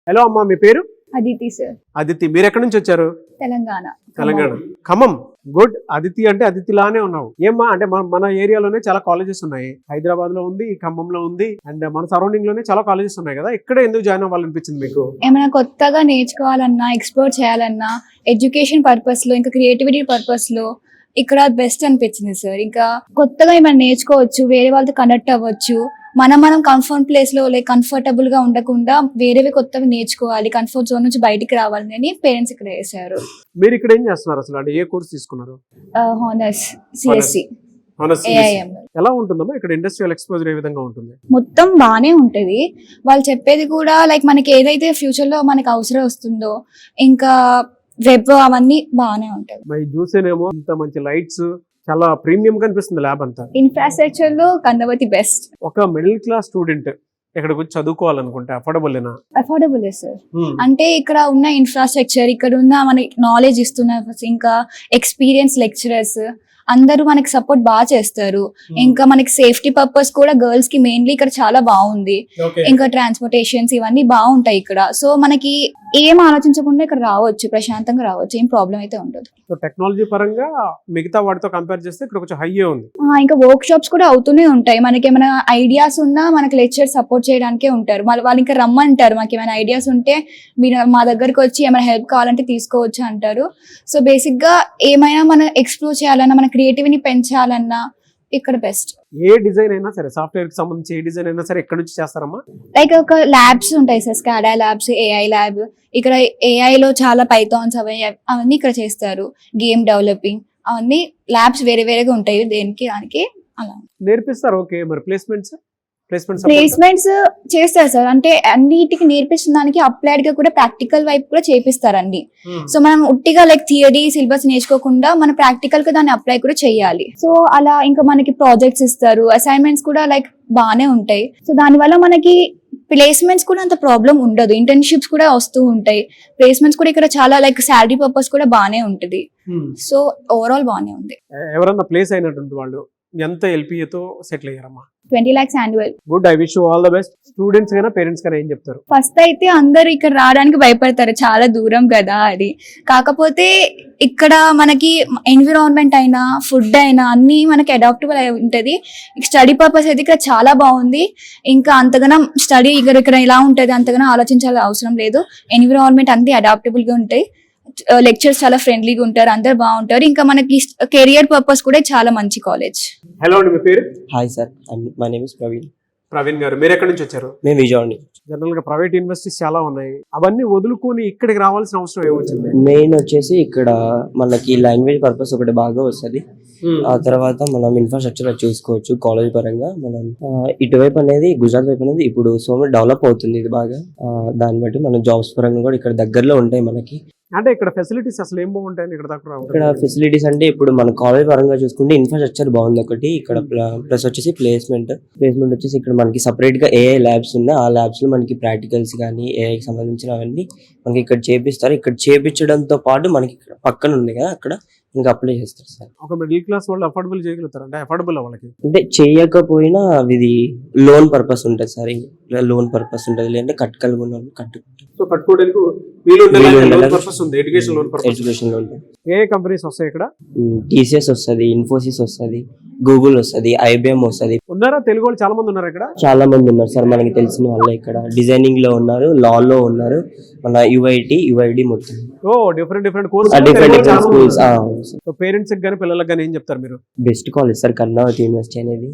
Hello అమ్మా, మీ పేరు? Aditi sir. Aditi. మీరు ఎక్కడి నుంచి వచ్చారు? తెలంగాణ. తెలంగాణ. ఖమ్మం. గుడ్. అదితి అంటే అదితిలానే ఉన్నావు. ఏమ్మా అంటే మన ఏరియాలోనే చాలా కాలేజెస్ ఉన్నాయి. హైదరాబాద్ లో ఉంది, ఖమ్మంలో ఉంది, అండ్ మన సరౌండింగ్ లోనే చాలా కాలేజెస్ ఉన్నాయి కదా. ఇక్కడ ఎందుకు జాయిన్ అవ్వాలనిపించింది మీకు? ఏమైనా కొత్తగా నేర్చుకోవాలన్నా, ఎక్స్ప్లోర్ చేయాలన్నా, ఎడ్యుకేషన్ పర్పస్ లో, ఇంకా క్రియేటివిటీ పర్పస్ లో ఇక్కడ బెస్ట్ అనిపించింది సార్. ఇంకా కొత్తగా ఏమైనా నేర్చుకోవచ్చు, వేరే వాళ్ళతో కనెక్ట్ అవ్వచ్చు. మనం కంఫర్ట్ ప్లేస్ లో లైక్ కంఫర్టబుల్ గా ఉండకుండా వేరేవి కొత్తవి నేర్చుకోవాలి, కంఫర్ట్ జోన్ నుంచి బయటికి రావాలని అని పేరెంట్స్ ఇక్కడ వేశారు. మీరు ఇక్కడ ఏం చేస్తున్నారు అసలు? అంటే ఏ కోర్స్ తీసుకున్నారు? Honours CSC. ఎలా ఉంటుందమ్మా ఇక్కడ ఇండస్ట్రియల్ ఎక్స్పోజర్? ఏ విధంగా ఉంటుంది? మొత్తం బానే ఉంటది. వాళ్ళు చెప్పేది కూడా లైక్ మనకి ఏదైతే ఫ్యూచర్ లో మనకి అవసరం వస్తుందో, ఇంకా వెబ్ అవన్నీ బానే ఉంటాయి. మరి చూసేనేమో ఇంత మంచి లైట్స్, చాలా ప్రీమియం కనిపిస్తుంది ల్యాబ్ అంతా. ఇన్ఫ్రాస్ట్రక్చర్ లో కన్నవతి బెస్ట్. ఒక మిడిల్ క్లాస్ స్టూడెంట్ ఇక్కడికి వచ్చి చదువుకోవాలనుకుంటే అఫోర్డబుల్నా? Affordable sir. అంటే ఇక్కడ ఉన్న ఇన్ఫ్రాస్ట్రక్చర్, ఇక్కడ ఉన్న మనకి నాలెడ్జ్ ఇస్తున్న, ఇంకా ఎక్స్పీరియన్స్ లెక్చరర్స్ అందరూ మనకి సపోర్ట్ బాగా చేస్తారు. ఇంకా మనకి సేఫ్టీ పర్పస్ కూడా గర్ల్స్ కి మెయిన్లీ ఇక్కడ చాలా బాగుంది. ఇంకా ట్రాన్స్పోర్టేషన్స్ ఇవన్నీ బాగుంటాయి ఇక్కడ. సో మనకి ఏం ఆలోచించకుండా ఇక్కడ రావచ్చు, ప్రశాంతంగా రావచ్చు, ఏం ప్రాబ్లం అయితే ఉండదు. టెక్నాలజీ పరంగా మిగతా వాటితో కంపేర్ చేస్తే ఇక్కడ కొంచెం హై ఉంది. ఇంకా వర్క్ షాప్స్ కూడా అవుతూనే ఉంటాయి. మనకి ఏమైనా ఐడియాస్ ఉన్నా మనకి లెక్చర్ సపోర్ట్ చేయడానికే ఉంటారు. వాళ్ళు ఇంకా రమ్మంటారు, మాకు ఏమైనా ఐడియాస్ ఉంటే మీరు మా దగ్గరకు వచ్చి ఏమైనా హెల్ప్ కావాలంటే తీసుకోవచ్చు అంటారు. సో బేసిక్ గా ఏమైనా మనం ఎక్స్ప్లోర్ చేయాలన్నా, మన క్రియేటివిటీ పెంచాలన్నా ఇక్కడ బెస్ట్. ఏ డిజైన్ అయినా సరే, సాఫ్ట్వేర్ కి సంబంధించి ఏ డిజైన్ అయినా సరే ఎక్కడ నుంచి చేస్తారమ్మా? లైక్ ఒక ల్యాబ్స్ ఉంటాయి సార్, స్కాడా ల్యాబ్స్, ఏఐ ల్యాబ్. ఇక్కడ ఏఐ లో చాలా పైథాన్స్ అవన్నీ ఇక్కడ చేస్తారు. గేమ్ డెవలపింగ్ అవన్నీ ల్యాబ్స్ వేరే వేరేగా ఉంటాయి, దేనికి దానికి అలా నేర్పిస్తారు. ఓకే, మరి ప్లేస్మెంట్స్ చేస్తారు సార్. అంటే అన్నిటికి నేర్పిస్తున్న దానికి అప్లైడ్ గా కూడా ప్రాక్టికల్ వైపు కూడా చేపిస్తారండి. సో మనం ఉట్టిగా లైక్ థియరీ సిలబస్ నేర్చుకోకుండా మన ప్రాక్టికల్ గా దాన్ని అప్లై కూడా చేయాలి. సో అలా ఇంకా మనకి ప్రాజెక్ట్స్ ఇస్తారు, అసైన్మెంట్స్ కూడా లైక్ బానే ఉంటాయి. సో దానివల్ల మనకి ప్లేస్మెంట్స్ కూడా అంత ప్రాబ్లం ఉండదు. ఇంటర్న్షిప్స్ కూడా వస్తూ ఉంటాయి. ప్లేస్మెంట్స్ కూడా ఇక్కడ చాలా లైక్ శాలరీ పర్పస్ కూడా బానే ఉంటది. సో ఓవరాల్ బానే ఉంది. ఎవరన్నా ప్లేస్ అయినటువంటి వాళ్ళు ఎంత ఎల్పిఏతో సెటిల్ అయ్యారమ్మా? 20 lakhs annual. Good. I wish you all the best. Students కైనా పేరెంట్స్ కైనా ఏం చెప్తారు? ఫస్ట్ అయితే అందరు ఇక్కడ రావడానికి భయపడతారు, చాలా దూరం కదా అది. కాకపోతే ఇక్కడ మనకి ఎన్విరాన్మెంట్ అయినా, ఫుడ్ అయినా అన్ని మనకి అడాప్టబుల్ అయి ఉంటది. స్టడీ పర్పస్ అయితే ఇక్కడ చాలా బాగుంది. ఇంకా అంతగానం స్టడీ ఇక్కడ ఎలా ఉంటది అంతగానం ఆలోచించాల్సిన అవసరం లేదు. ఎన్విరాన్మెంట్ అన్ని అడాప్టబుల్ గా ఉంటాయి. లెక్చర్స్ చాలా ఫ్రెండ్లీగా ఉంటారు, అందరు బాగుంటారు. ఇంకా మనకి కెరియర్ పర్పస్ కూడా చాలా మంచి కాలేజ్. హలో అండి, మీ పేరు? Hi sir, my name is Praveen. Praveen గారు, మీరు ఎక్కడి నుంచి వచ్చారు? మేము విజయవాడ. జనరల్ గా ప్రైవేట్ యూనివర్సిటీస్ చాలా ఉన్నాయి, అవన్నీ వదులుకొని ఇక్కడికి రావాల్సిన అవసరం ఏమొచ్చింది? మెయిన్ వచ్చేసి ఇక్కడ మనకి లాంగ్వేజ్ పర్పస్ ఒకటి బాగా వస్తుంది. ఆ తర్వాత మనం ఇన్ఫ్రాస్ట్రక్చర్ చూసుకోవచ్చు. కాలేజ్ పరంగా మనం ఇటువైపు అనేది, గుజరాత్ వైపు అనేది ఇప్పుడు సో మచ్ డెవలప్ అవుతుంది ఇది బాగా. దాన్ని బట్టి మన జాబ్స్ పరంగా కూడా ఇక్కడ దగ్గరలో ఉంటాయి మనకి. అంటే ఇక్కడ ఫెసిలిటీస్ అసలు ఏం బాగుంటాయి ఇక్కడ దాకా? ఇక్కడ ఫెసిలిటీస్ అంటే ఇప్పుడు మన కాలేజ్ పరంగా చూసుకుంటే ఇన్ఫ్రాస్ట్రక్చర్ బాగుంది ఒకటి. ఇక్కడ ప్లస్ వచ్చేసి ప్లేస్మెంట్ వచ్చేసి ఇక్కడ మనకి సపరేట్ గా ఏఐ ల్యాబ్స్ ఉన్నాయి. ఆ ల్యాబ్స్ లో మనకి ప్రాక్టికల్స్ కానీ ఏఐకి సంబంధించినవన్నీ మనకి ఇక్కడ చేపిస్తారు. ఇక్కడ చేపించడంతో పాటు మనకి పక్కన ఉంది కదా, అక్కడ ఇంకా అప్లై చేస్తారు సార్. ఒక మిడిల్ క్లాస్ వాళ్ళు అఫోర్డబుల్ చేయగలుగుతారు అంటే? అఫోర్డబుల్ వాళ్ళకి అంటే చేయకపోయినా ఇది లోన్ పర్పస్ ఉంటుంది సార్. లోన్ పర్పస్ ఉంటుంది, లేదంటే కట్టుకుంటారు. సో కట్టుకోవడానికి ఎడ్యుకేషన్ లోన్. ఏ కంపెనీస్ వస్తాయి ఇక్కడ? టీసీఎస్ వస్తుంది, ఇన్ఫోసిస్ వస్తుంది, గూగుల్ వస్తుంది, ఐబిఎం వస్తుంది. ఉన్నారా తెలుగు వాళ్ళు? చాలా మంది ఉన్నారు ఇక్కడ. చాలా మంది ఉన్నారు సార్, మనకి తెలిసిన వాళ్ళు. ఇక్కడ డిజైనింగ్ లో ఉన్నారు, లా లో ఉన్నారు, మన యుఐడి మొత్తం. ఓ different course, different schools. Parents కానీ పిల్లలకు కానీ ఏం చెప్తారు మీరు? Best college sir Karnavati university అనేది.